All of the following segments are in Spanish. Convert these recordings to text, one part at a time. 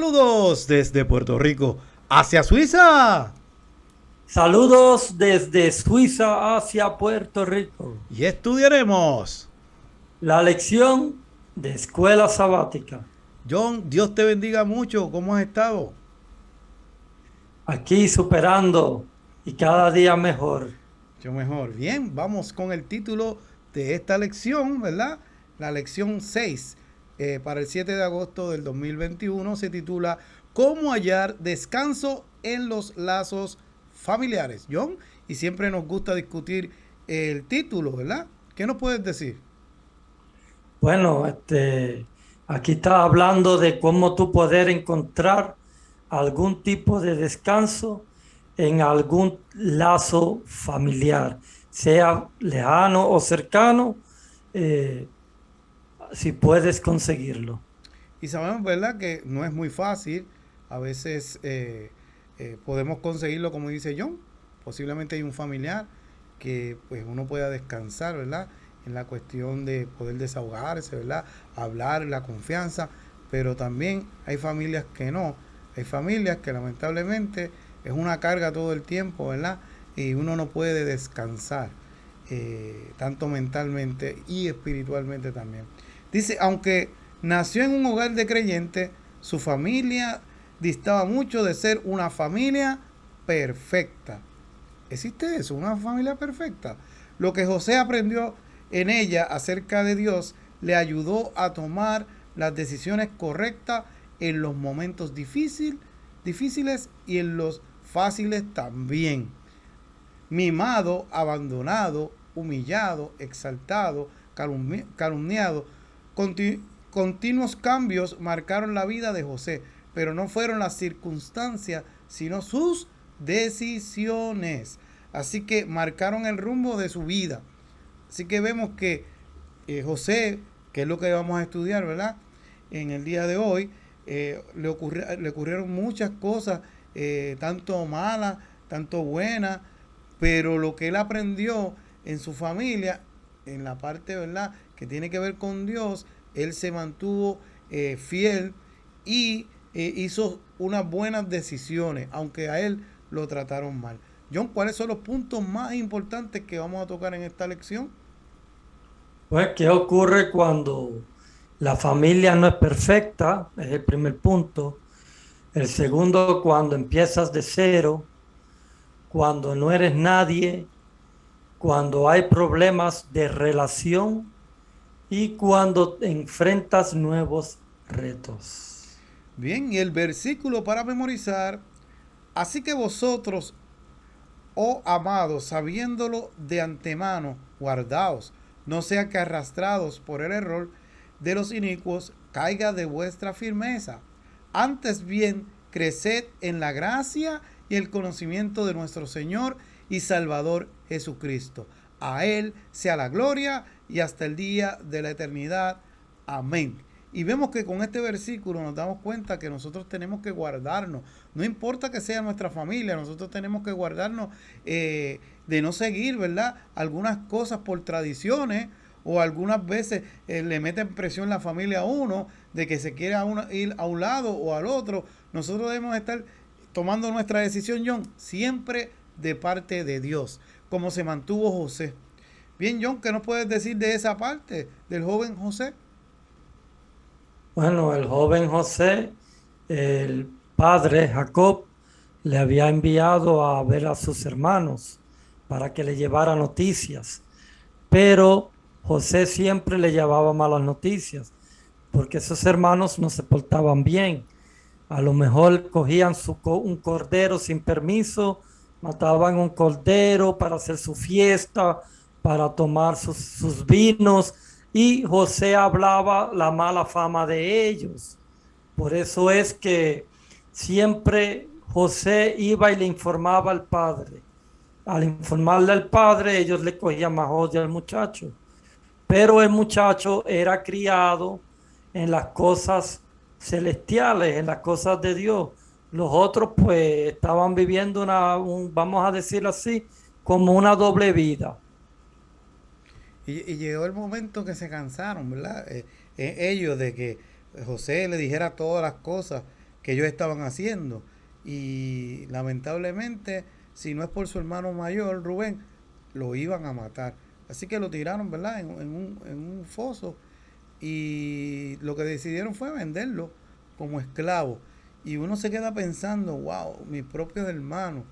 Saludos desde Puerto Rico hacia Suiza. Saludos desde Suiza hacia Puerto Rico. Y estudiaremos. La lección de escuela sabática. John, Dios te bendiga mucho. ¿Cómo has estado? Aquí superando y cada día mejor. Yo mejor. Bien, vamos con el título de esta lección, ¿verdad? La lección 6 para el 7 de agosto del 2021 se titula ¿Cómo hallar descanso en los lazos familiares? John, y siempre nos gusta discutir el título, ¿verdad? ¿Qué nos puedes decir? Bueno, aquí está hablando de cómo tú poder encontrar algún tipo de descanso en algún lazo familiar, sea lejano o cercano, eh, si puedes conseguirlo. Y sabemos, ¿verdad?, que no es muy fácil. A veces podemos conseguirlo, como dice John. Posiblemente hay un familiar que pues uno pueda descansar, ¿verdad? En la cuestión de poder desahogarse, ¿verdad? Hablar, la confianza. Pero también hay familias que no. Hay familias que lamentablemente es una carga todo el tiempo, ¿verdad? Y uno no puede descansar, tanto mentalmente y espiritualmente también. Dice, aunque nació en un hogar de creyentes, su familia distaba mucho de ser una familia perfecta. ¿Existe eso? ¿Una familia perfecta? Lo que José aprendió en ella acerca de Dios le ayudó a tomar las decisiones correctas en los momentos difíciles y en los fáciles también. Mimado, abandonado, humillado, exaltado, calumniado, continuos cambios marcaron la vida de José, pero no fueron las circunstancias, sino sus decisiones. Así que marcaron el rumbo de su vida. Así que vemos que José, que es lo que vamos a estudiar, ¿verdad? En el día de hoy, le ocurrieron muchas cosas, tanto malas, tanto buenas, pero lo que él aprendió en su familia, en la parte, ¿verdad?, que tiene que ver con Dios, él se mantuvo fiel y hizo unas buenas decisiones, aunque a él lo trataron mal. John, ¿cuáles son los puntos más importantes que vamos a tocar en esta lección? Pues, ¿qué ocurre cuando la familia no es perfecta? Es el primer punto. El segundo, cuando empiezas de cero, cuando no eres nadie, cuando hay problemas de relación y cuando enfrentas nuevos retos. Bien, y el versículo para memorizar, así que vosotros, oh amados, sabiéndolo de antemano, guardaos, no sea que arrastrados por el error de los inicuos caiga de vuestra firmeza. Antes bien, creced en la gracia y el conocimiento de nuestro Señor y Salvador Jesucristo. A Él sea la gloria y hasta el día de la eternidad. Amén. Y vemos que con este versículo nos damos cuenta que nosotros tenemos que guardarnos. No importa que sea nuestra familia, nosotros tenemos que guardarnos de no seguir, ¿verdad?, algunas cosas por tradiciones, o algunas veces le meten presión la familia a uno de que se quiere ir a un lado o al otro. Nosotros debemos estar tomando nuestra decisión, John, siempre de parte de Dios, como se mantuvo José. Bien, John, ¿qué nos puedes decir de esa parte del joven José? Bueno, el joven José, el padre Jacob, le había enviado a ver a sus hermanos para que le llevara noticias, pero José siempre le llevaba malas noticias porque esos hermanos no se portaban bien. A lo mejor cogían un cordero sin permiso, mataban un cordero para hacer su fiesta, para tomar sus vinos, y José hablaba la mala fama de ellos. Por eso es que siempre José iba y le informaba al padre. Al informarle al padre, ellos le cogían más odio al muchacho. Pero el muchacho era criado en las cosas celestiales, en las cosas de Dios. Los otros pues estaban viviendo vamos a decirlo así, como una doble vida. Y llegó el momento que se cansaron, ¿verdad? Ellos de que José le dijera todas las cosas. que ellos estaban haciendo. Y lamentablemente, si no es por su hermano mayor, Rubén, lo iban a matar. Así que lo tiraron, ¿verdad? En un foso. Y lo que decidieron fue venderlo como esclavo. Y uno se queda pensando, wow, mis propios hermanos,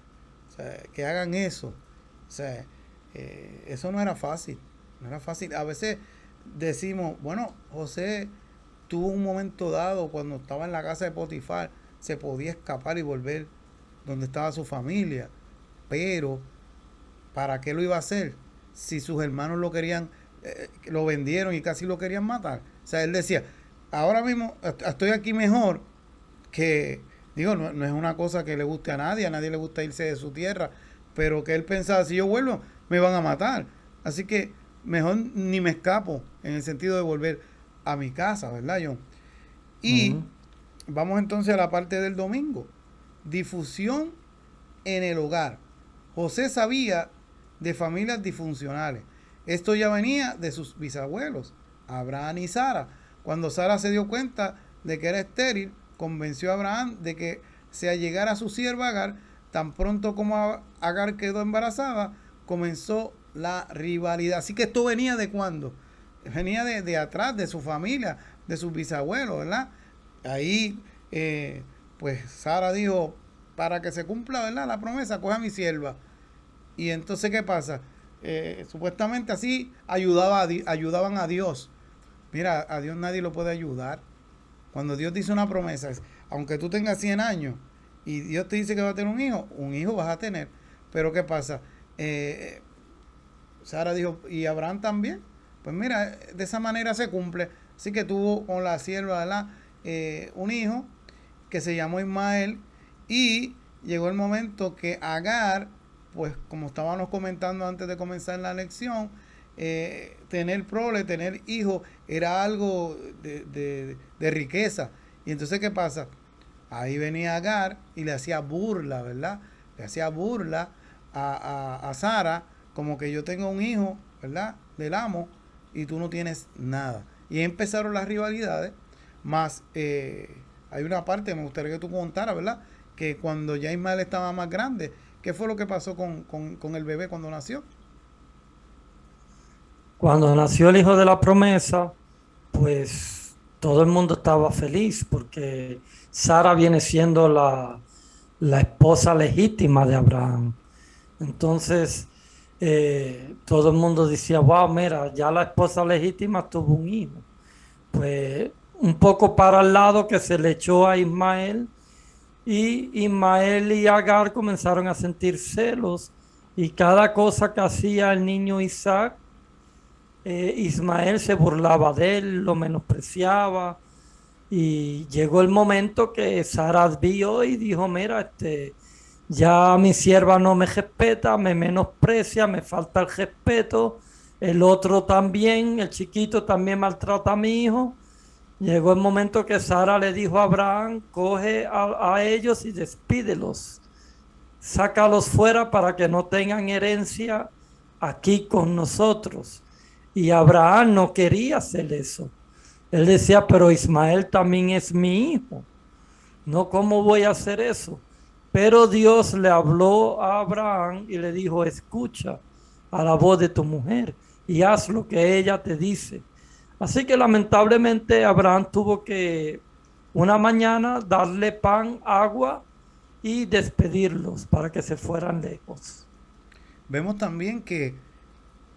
o sea, que hagan eso. O sea, eso no era fácil. No era fácil. A veces decimos, bueno, José tuvo un momento dado cuando estaba en la casa de Potifar, se podía escapar y volver donde estaba su familia. Pero, ¿para qué lo iba a hacer? Si sus hermanos lo querían, lo vendieron y casi lo querían matar. O sea, él decía, ahora mismo estoy aquí mejor que, digo, no es una cosa que le guste a nadie le gusta irse de su tierra, pero que él pensaba, si yo vuelvo, me van a matar. Así que mejor ni me escapo en el sentido de volver a mi casa, ¿verdad, John? Y Ujú. vamos entonces a la parte del domingo. Difusión en el hogar. José sabía de familias disfuncionales. Esto ya venía de sus bisabuelos, Abraham y Sara. Cuando Sara se dio cuenta de que era estéril, convenció a Abraham de que se allegara a su sierva Agar. Tan pronto como Agar quedó embarazada, comenzó la rivalidad. Así que esto venía de cuándo? Venía de atrás, de su familia, de sus bisabuelos, ¿verdad? Ahí, pues Sara dijo, para que se cumpla, ¿verdad?, la promesa, coge a mi sierva. Y entonces, ¿qué pasa? Supuestamente así ayudaban a Dios. Mira, a Dios nadie lo puede ayudar. Cuando Dios dice una promesa, aunque tú tengas 100 años y Dios te dice que va a tener un hijo vas a tener. Pero ¿qué pasa? Sara dijo, ¿y Abraham también? Pues mira, de esa manera se cumple. Así que tuvo con la sierva, ¿verdad?, un hijo que se llamó Ismael. Y llegó el momento que Agar, pues como estábamos comentando antes de comenzar la lección, tener prole, tener hijos, era algo de riqueza. Y entonces, ¿qué pasa? Ahí venía Agar y le hacía burla, ¿verdad? Le hacía burla a Sara, como que yo tengo un hijo, ¿verdad?, del amo, y tú no tienes nada. Y empezaron las rivalidades, más hay una parte, me gustaría que tú contaras, ¿verdad?, que cuando ya Ismael estaba más grande, ¿qué fue lo que pasó con el bebé cuando nació? Cuando nació el hijo de la promesa, pues todo el mundo estaba feliz porque Sara viene siendo la esposa legítima de Abraham. Entonces, todo el mundo decía, wow, mira, ya la esposa legítima tuvo un hijo. Pues un poco para el lado que se le echó a Ismael, y Ismael y Agar comenzaron a sentir celos, y cada cosa que hacía el niño Isaac, Ismael se burlaba de él, lo menospreciaba. Y llegó el momento que Sara vio y dijo, mira, ya mi sierva no me respeta, me menosprecia, me falta el respeto. El otro también, el chiquito también maltrata a mi hijo. Llegó el momento que Sara le dijo a Abraham, coge a ellos y despídelos. Sácalos fuera para que no tengan herencia aquí con nosotros. Y Abraham no quería hacer eso. Él decía, pero Ismael también es mi hijo. No, ¿cómo voy a hacer eso? Pero Dios le habló a Abraham y le dijo, escucha a la voz de tu mujer y haz lo que ella te dice. Así que lamentablemente Abraham tuvo que una mañana darle pan, agua y despedirlos para que se fueran lejos. Vemos también que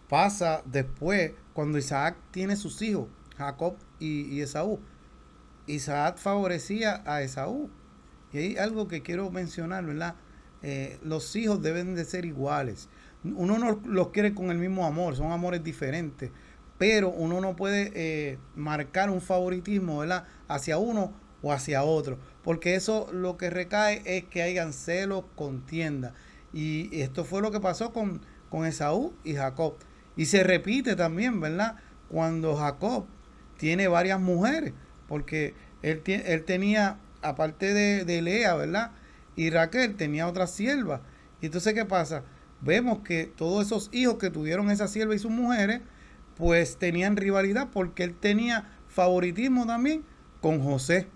pasa después, cuando Isaac tiene sus hijos, Jacob y Esaú. Isaac favorecía a Esaú. Y hay algo que quiero mencionar, ¿verdad? Los hijos deben de ser iguales. Uno no los quiere con el mismo amor, son amores diferentes. Pero uno no puede marcar un favoritismo, ¿verdad?, hacia uno o hacia otro. Porque eso lo que recae es que hayan celos, contienda. Y esto fue lo que pasó con Esaú y Jacob. Y se repite también, ¿verdad?, cuando Jacob tiene varias mujeres. Porque él tenía, aparte de Lea, ¿verdad?, y Raquel, tenía otra sierva. Y entonces, ¿qué pasa? Vemos que todos esos hijos que tuvieron esa sierva y sus mujeres, pues tenían rivalidad porque él tenía favoritismo también con José.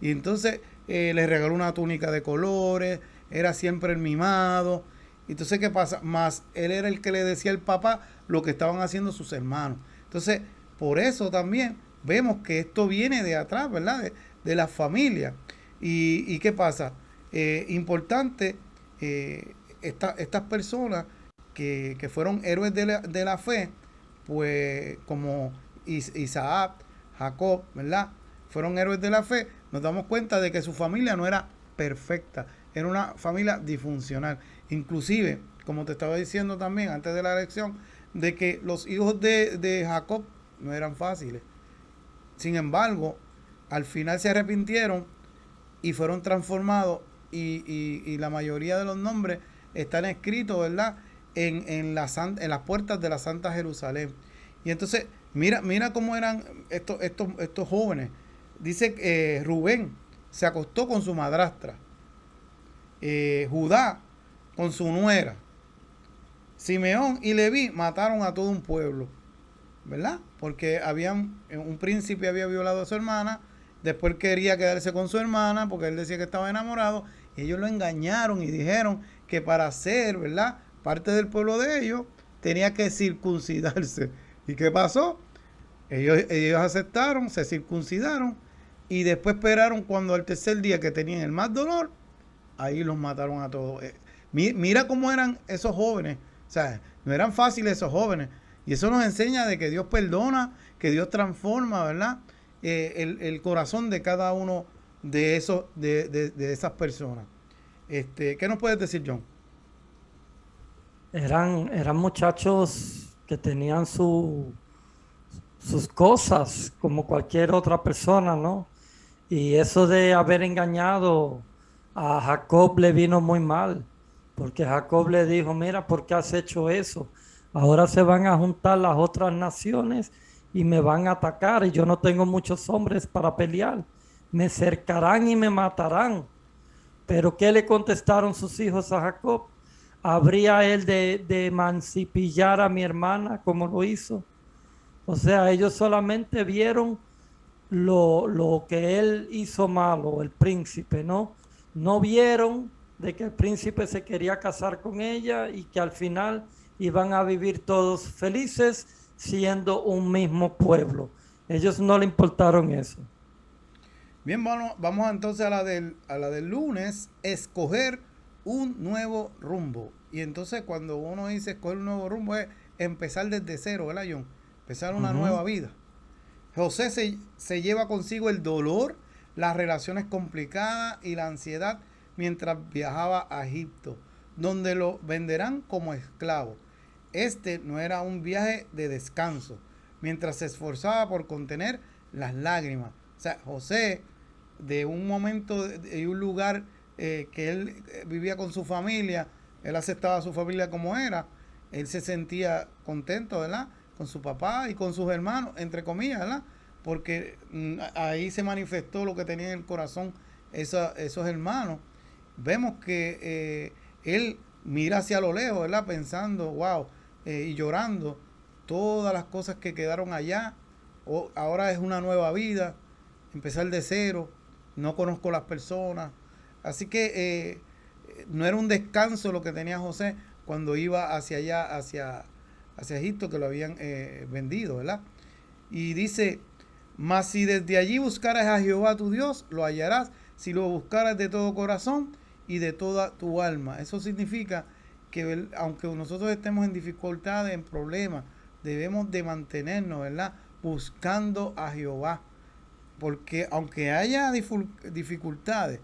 Y entonces le regaló una túnica de colores, era siempre el mimado. Entonces, ¿qué pasa? Más él era el que le decía al papá lo que estaban haciendo sus hermanos. Entonces, por eso también vemos que esto viene de atrás, ¿verdad? De la familia. ¿Y qué pasa? Importante, estas personas que fueron héroes de la fe, pues como Isaac, Jacob, ¿verdad? Fueron héroes de la fe, nos damos cuenta de que su familia no era perfecta, era una familia disfuncional. Inclusive, como te estaba diciendo también antes de la lección, de que los hijos de Jacob no eran fáciles. Sin embargo, al final se arrepintieron y fueron transformados y la mayoría de los nombres están escritos, ¿verdad? En las puertas de la Santa Jerusalén. Y entonces, mira cómo eran estos jóvenes. Dice que Rubén se acostó con su madrastra. Judá con su nuera. Simeón y Leví mataron a todo un pueblo, ¿verdad? Porque un príncipe había violado a su hermana, después quería quedarse con su hermana porque él decía que estaba enamorado, y ellos lo engañaron y dijeron que para ser, ¿verdad?, parte del pueblo de ellos, tenía que circuncidarse. ¿Y qué pasó? Ellos aceptaron, se circuncidaron, y después esperaron cuando al tercer día, que tenían el más dolor, ahí los mataron a todos. Mira cómo eran esos jóvenes. O sea, no eran fáciles esos jóvenes. Y eso nos enseña de que Dios perdona, que Dios transforma, ¿verdad? El corazón de cada uno de esas personas. ¿Qué nos puedes decir, John? Eran muchachos que tenían sus cosas como cualquier otra persona, ¿no? Y eso de haber engañado a Jacob le vino muy mal, porque Jacob le dijo, mira, ¿por qué has hecho eso? Ahora se van a juntar las otras naciones y me van a atacar y yo no tengo muchos hombres para pelear. Me cercarán y me matarán. Pero ¿qué le contestaron sus hijos a Jacob? ¿Habría él de mancipillar a mi hermana como lo hizo? O sea, ellos solamente vieron lo que él hizo malo, el príncipe, ¿no? No vieron de que el príncipe se quería casar con ella y que al final iban a vivir todos felices siendo un mismo pueblo. Ellos no le importaron eso. Bien, bueno, vamos entonces a la del lunes, escoger un nuevo rumbo. Y entonces cuando uno dice escoger un nuevo rumbo es empezar desde cero, ¿verdad, John? Empezar una nueva vida. José se lleva consigo el dolor, las relaciones complicadas y la ansiedad mientras viajaba a Egipto, donde lo venderán como esclavo. Este no era un viaje de descanso, mientras se esforzaba por contener las lágrimas. O sea, José, de un momento y un lugar que él vivía con su familia, él aceptaba a su familia como era, él se sentía contento, ¿verdad?, con su papá y con sus hermanos, entre comillas, ¿verdad? Porque ahí se manifestó lo que tenía en el corazón esos hermanos. Vemos que él mira hacia lo lejos, ¿verdad? Pensando, wow, y llorando todas las cosas que quedaron allá. Ahora es una nueva vida, empezar de cero, no conozco las personas. Así que no era un descanso lo que tenía José cuando iba hacia allá, hacia Egipto, que lo habían vendido, ¿verdad? Y dice, mas si desde allí buscaras a Jehová tu Dios, lo hallarás, si lo buscaras de todo corazón y de toda tu alma. Eso significa que aunque nosotros estemos en dificultades, en problemas, debemos de mantenernos, ¿verdad?, buscando a Jehová. Porque aunque haya dificultades,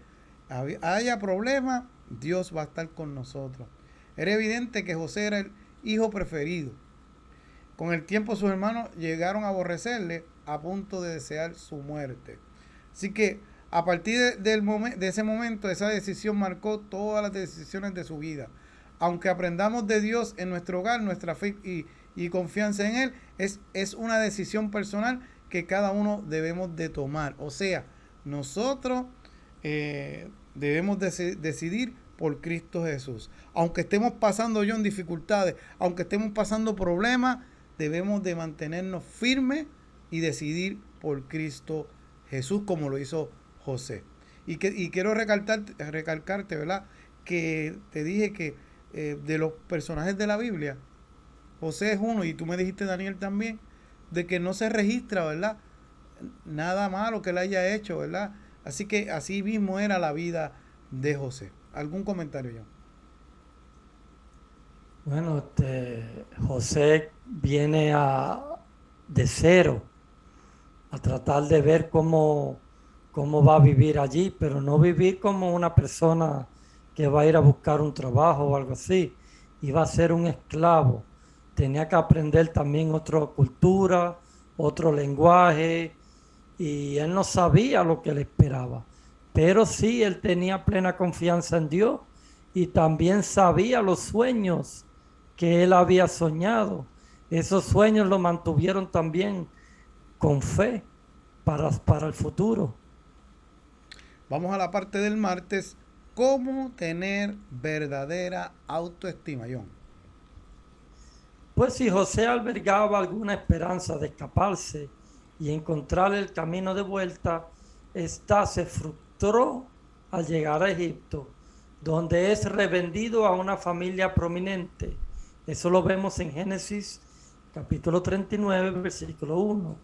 haya problemas, Dios va a estar con nosotros. Era evidente que José era el hijo preferido. Con el tiempo sus hermanos llegaron a aborrecerle a punto de desear su muerte. Así que a partir de ese momento, esa decisión marcó todas las decisiones de su vida. Aunque aprendamos de Dios en nuestro hogar, nuestra fe y confianza en Él, es una decisión personal que cada uno debemos de tomar. O sea, nosotros debemos decidir por Cristo Jesús. Aunque estemos pasando en dificultades, aunque estemos pasando problemas, debemos de mantenernos firmes y decidir por Cristo Jesús, como lo hizo José. Y quiero recalcarte, ¿verdad? Que te dije que de los personajes de la Biblia, José es uno, y tú me dijiste, Daniel, también, de que no se registra, ¿verdad? Nada malo que él haya hecho, ¿verdad? Así que así mismo era la vida de José. ¿Algún comentario, John? Bueno, José viene de cero a tratar de ver cómo va a vivir allí, pero no vivir como una persona que va a ir a buscar un trabajo o algo así. Iba a ser un esclavo. Tenía que aprender también otra cultura, otro lenguaje, y él no sabía lo que le esperaba. Pero sí, él tenía plena confianza en Dios y también sabía los sueños que él había soñado. Esos sueños lo mantuvieron también con fe para el futuro. Vamos a la parte del martes. ¿Cómo tener verdadera autoestima, John? Pues si José albergaba alguna esperanza de escaparse y encontrar el camino de vuelta, ésta se frustró al llegar a Egipto, donde es revendido a una familia prominente. Eso lo vemos en Génesis capítulo 39, versículo 1.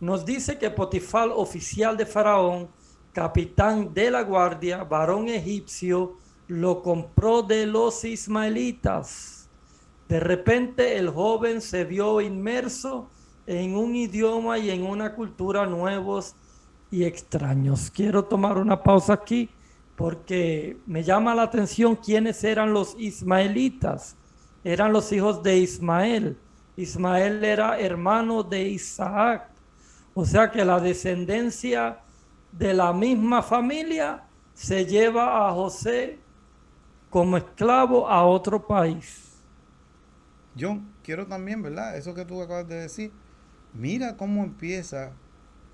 Nos dice que Potifar, oficial de Faraón, capitán de la guardia, varón egipcio, lo compró de los ismaelitas. De repente el joven se vio inmerso en un idioma y en una cultura nuevos y extraños. Quiero tomar una pausa aquí porque me llama la atención quiénes eran los ismaelitas. Eran los hijos de Ismael. Ismael era hermano de Isaac. O sea que la descendencia de la misma familia se lleva a José como esclavo a otro país. John, quiero también, ¿verdad? Eso que tú acabas de decir. Mira cómo empieza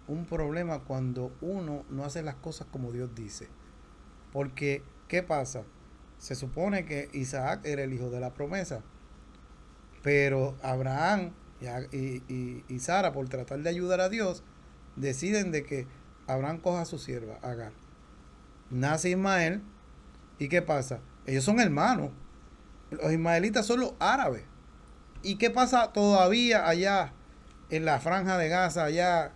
un problema cuando uno no hace las cosas como Dios dice. Porque, ¿qué pasa? Se supone que Isaac era el hijo de la promesa. Pero Abraham y Sara, por tratar de ayudar a Dios, deciden de que Abraham coja a su sierva, Agar. Nace Ismael. ¿Y qué pasa? Ellos son hermanos. Los ismaelitas son los árabes. ¿Y qué pasa todavía allá en la franja de Gaza, allá?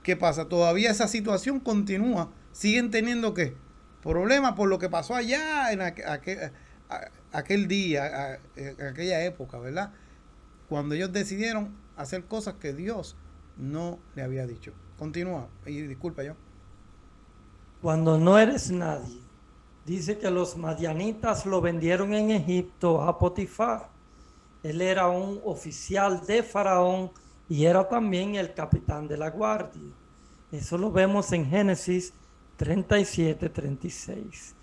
¿Qué pasa? Todavía esa situación continúa. Siguen teniendo que problemas por lo que pasó allá en aquel día, en aquella época, ¿verdad? Cuando ellos decidieron hacer cosas que Dios no le había dicho. Continúa. Y disculpa yo. Cuando no eres nadie, dice que los madianitas lo vendieron en Egipto a Potifar. Él era un oficial de Faraón y era también el capitán de la guardia. Eso lo vemos en Génesis 37-36.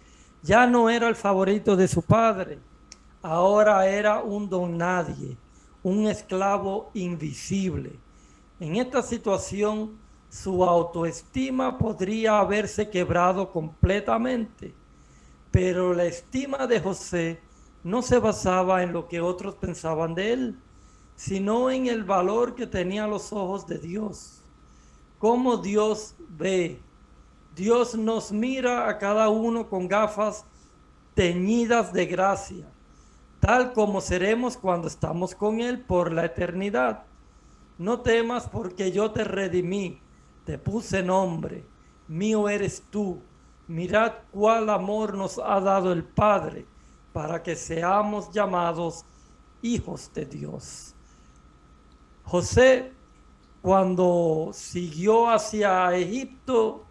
Ya no era el favorito de su padre, ahora era un don nadie, un esclavo invisible. En esta situación, su autoestima podría haberse quebrado completamente, pero la estima de José no se basaba en lo que otros pensaban de él, sino en el valor que tenía a los ojos de Dios. Cómo Dios ve. Dios nos mira a cada uno con gafas teñidas de gracia, tal como seremos cuando estamos con Él por la eternidad. No temas porque yo te redimí, te puse nombre, mío eres tú. Mirad cuál amor nos ha dado el Padre para que seamos llamados hijos de Dios. José, cuando siguió hacia Egipto,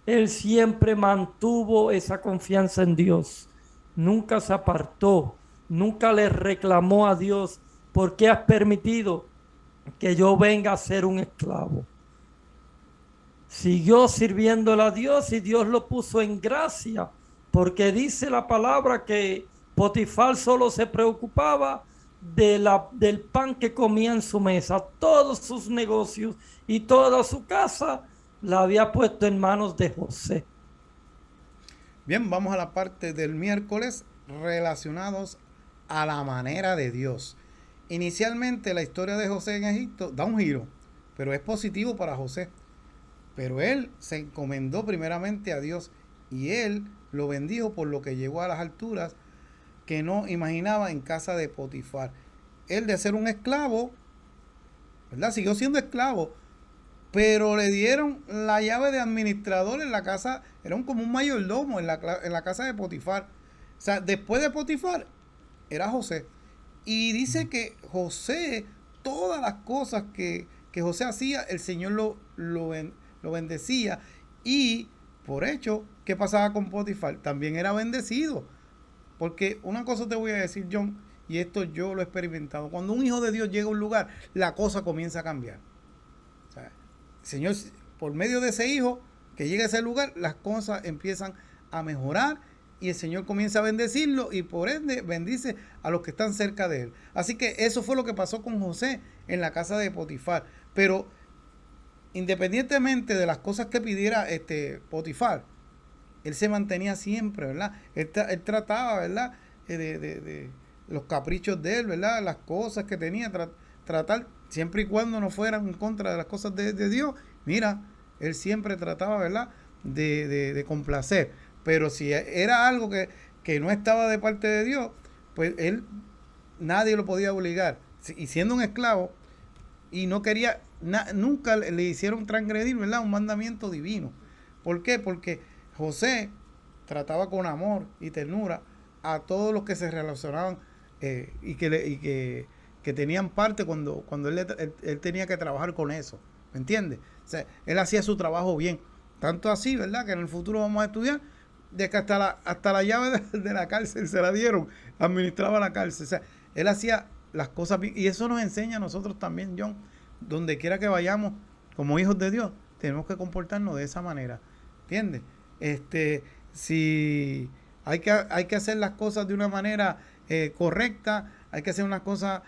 él siempre mantuvo esa confianza en Dios. Nunca se apartó, nunca le reclamó a Dios, ¿por qué has permitido que yo venga a ser un esclavo? Siguió sirviéndole a Dios y Dios lo puso en gracia, porque dice la palabra que Potifar solo se preocupaba del pan que comía en su mesa. Todos sus negocios y toda su casa la había puesto en manos de José. Bien, vamos a la parte del miércoles relacionados a la manera de Dios. Inicialmente la historia de José en Egipto da un giro, pero es positivo para José. Pero él se encomendó primeramente a Dios y él lo bendijo por lo que llegó a las alturas que no imaginaba en casa de Potifar. Él de ser un esclavo, ¿verdad? Siguió siendo esclavo, pero le dieron la llave de administrador en la casa, era como un mayordomo en la casa de Potifar. O sea, después de Potifar era José. Y dice que José, todas las cosas que José hacía, el Señor lo bendecía. Y por hecho, ¿qué pasaba con Potifar? También era bendecido. Porque una cosa te voy a decir, John, y esto yo lo he experimentado. Cuando un hijo de Dios llega a un lugar, la cosa comienza a cambiar. O sea, el Señor, por medio de ese hijo que llega a ese lugar, las cosas empiezan a mejorar y el Señor comienza a bendecirlo y por ende bendice a los que están cerca de él. Así que eso fue lo que pasó con José en la casa de Potifar. Pero independientemente de las cosas que pidiera Potifar, él se mantenía siempre, ¿verdad? Él trataba, ¿verdad? De los caprichos de él, ¿verdad? Las cosas que tenía, tratar, siempre y cuando no fueran en contra de las cosas de Dios. Mira, él siempre trataba, ¿verdad? De complacer. Pero si era algo que no estaba de parte de Dios, pues él, nadie lo podía obligar. Y siendo un esclavo, y no quería, nunca le hicieron transgredir, ¿verdad? Un mandamiento divino. ¿Por qué? Porque José trataba con amor y ternura a todos los que se relacionaban y que tenían parte cuando él tenía que trabajar con eso. ¿Me entiendes? O sea, él hacía su trabajo bien. Tanto así, ¿verdad? Que en el futuro vamos a estudiar de que hasta la llave de la cárcel se la dieron, administraba la cárcel. O sea, él hacía las cosas bien. Y eso nos enseña a nosotros también, John. Donde quiera que vayamos, como hijos de Dios, tenemos que comportarnos de esa manera. ¿Entiendes? Si hay que hacer las cosas de una manera correcta, hay que hacer unas cosas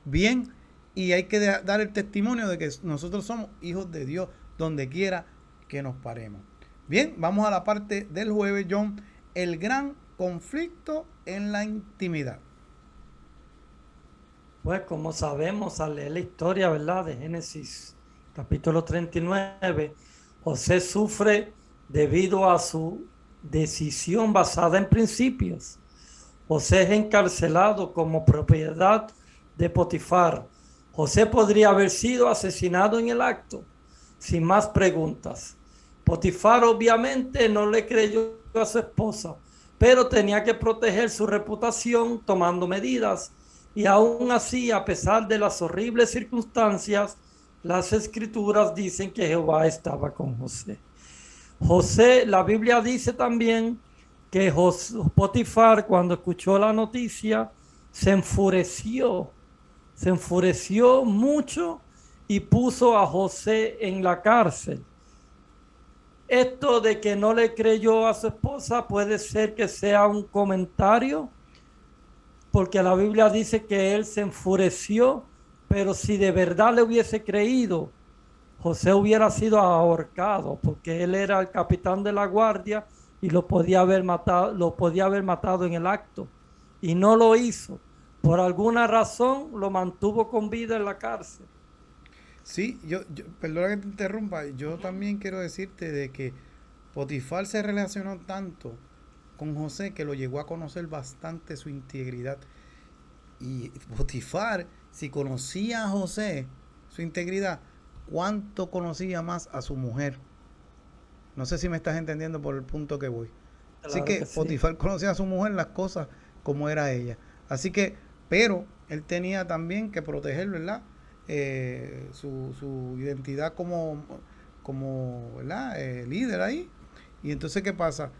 bien y hay que dar el testimonio de que nosotros somos hijos de Dios donde quiera que nos paremos. Bien, vamos a la parte del jueves, John. El gran conflicto en la intimidad. Pues como sabemos al leer la historia, ¿verdad? De Génesis capítulo 39, José sufre debido a su decisión basada en principios. José es encarcelado como propiedad de Potifar. José podría haber sido asesinado en el acto, sin más preguntas. Potifar obviamente no le creyó a su esposa, pero tenía que proteger su reputación tomando medidas. Y aún así, a pesar de las horribles circunstancias, las escrituras dicen que Jehová estaba con José. José, la Biblia dice también que Potifar, cuando escuchó la noticia, se enfureció mucho y puso a José en la cárcel. Esto de que no le creyó a su esposa puede ser que sea un comentario, porque la Biblia dice que él se enfureció, pero si de verdad le hubiese creído, José hubiera sido ahorcado, porque él era el capitán de la guardia y lo podía haber matado en el acto. Y no lo hizo. Por alguna razón lo mantuvo con vida en la cárcel. Sí, perdona que te interrumpa, yo también quiero decirte de que Potifar se relacionó tanto con José que lo llegó a conocer bastante su integridad. Y Potifar, si conocía a José, su integridad, ¿cuánto conocía más a su mujer? No sé si me estás entendiendo por el punto que voy. Así Claro que sí. Potifar conocía a su mujer las cosas como era ella. Así que, pero él tenía también que proteger, ¿verdad? Su identidad como ¿verdad? Líder ahí. Y entonces, ¿qué pasa?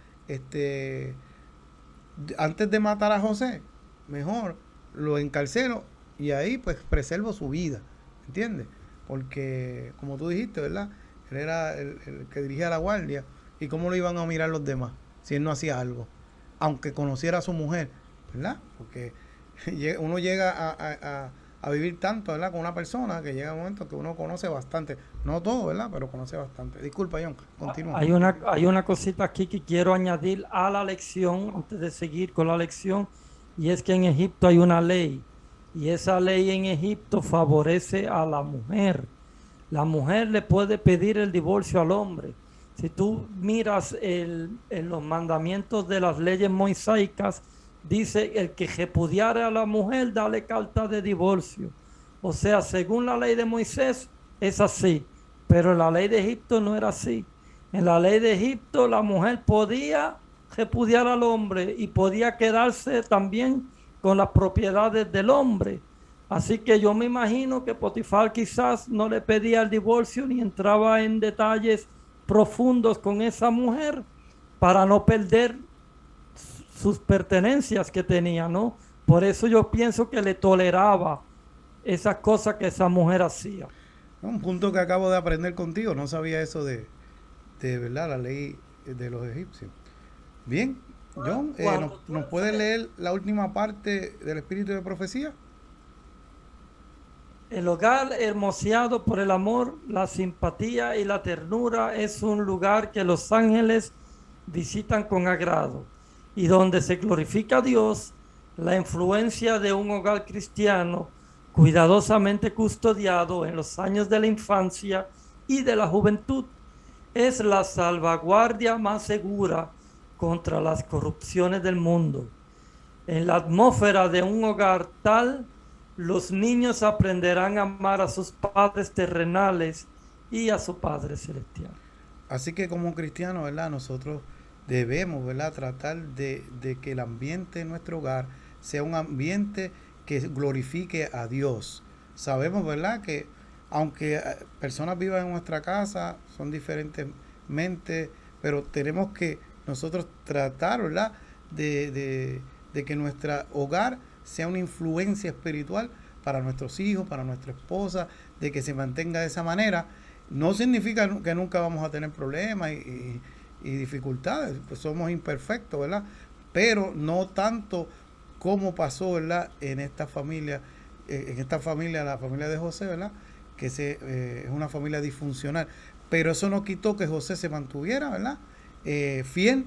Antes de matar a José, mejor lo encarcelo y ahí pues preservo su vida, ¿entiendes? Porque, como tú dijiste, ¿verdad? Él era el que dirigía la guardia y cómo lo iban a mirar los demás si él no hacía algo, aunque conociera a su mujer, ¿verdad? Porque uno llega a vivir tanto, ¿verdad? Con una persona que llega un momento que uno conoce bastante, no todo, ¿verdad? Pero conoce bastante. Disculpa, John, continúa. Hay una cosita aquí que quiero añadir a la lección, antes de seguir con la lección, y es que en Egipto hay una ley, y esa ley en Egipto favorece a la mujer. La mujer le puede pedir el divorcio al hombre. Si tú miras en los mandamientos de las leyes moisaicas, dice el que repudiare a la mujer, dale carta de divorcio. O sea, según la ley de Moisés, es así. Pero en la ley de Egipto no era así. En la ley de Egipto la mujer podía repudiar al hombre y podía quedarse también con las propiedades del hombre. Así que yo me imagino que Potifar quizás no le pedía el divorcio ni entraba en detalles profundos con esa mujer para no perder sus pertenencias que tenía, ¿no? Por eso yo pienso que le toleraba esas cosas que esa mujer hacía. Un punto que acabo de aprender contigo, no sabía eso de verdad, la ley de los egipcios. Bien, John, ¿nos puede leer la última parte del espíritu de profecía? El hogar hermoseado por el amor, la simpatía y la ternura es un lugar que los ángeles visitan con agrado y donde se glorifica a Dios. La influencia de un hogar cristiano cuidadosamente custodiado en los años de la infancia y de la juventud es la salvaguardia más segura contra las corrupciones del mundo. En la atmósfera de un hogar tal, los niños aprenderán a amar a sus padres terrenales y a su Padre celestial. Así que como cristianos, ¿verdad? Nosotros debemos, ¿verdad? Tratar de que el ambiente en nuestro hogar sea un ambiente que glorifique a Dios. Sabemos, ¿verdad? Que aunque personas vivan en nuestra casa, son diferentes mentes, pero tenemos que nosotros tratar, ¿verdad? De que nuestro hogar sea una influencia espiritual para nuestros hijos, para nuestra esposa, de que se mantenga de esa manera. No significa que nunca vamos a tener problemas y dificultades, pues somos imperfectos, ¿verdad? Pero no tanto como pasó, ¿verdad? En esta familia, la familia de José, ¿verdad? Que es una familia disfuncional. Pero eso no quitó que José se mantuviera, ¿verdad? Fiel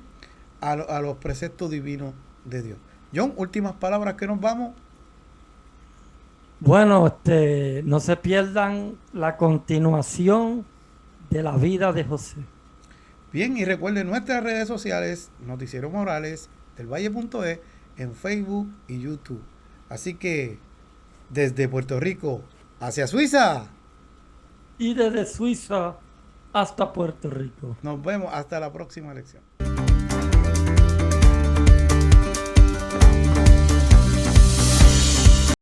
a los preceptos divinos de Dios. John, últimas palabras que nos vamos. Bueno, no se pierdan la continuación de la vida de José. Bien, y recuerden nuestras redes sociales, Noticiero Morales del Valle.es, en Facebook y YouTube. Así que, desde Puerto Rico hacia Suiza. Y desde Suiza hasta Puerto Rico. Nos vemos hasta la próxima lección.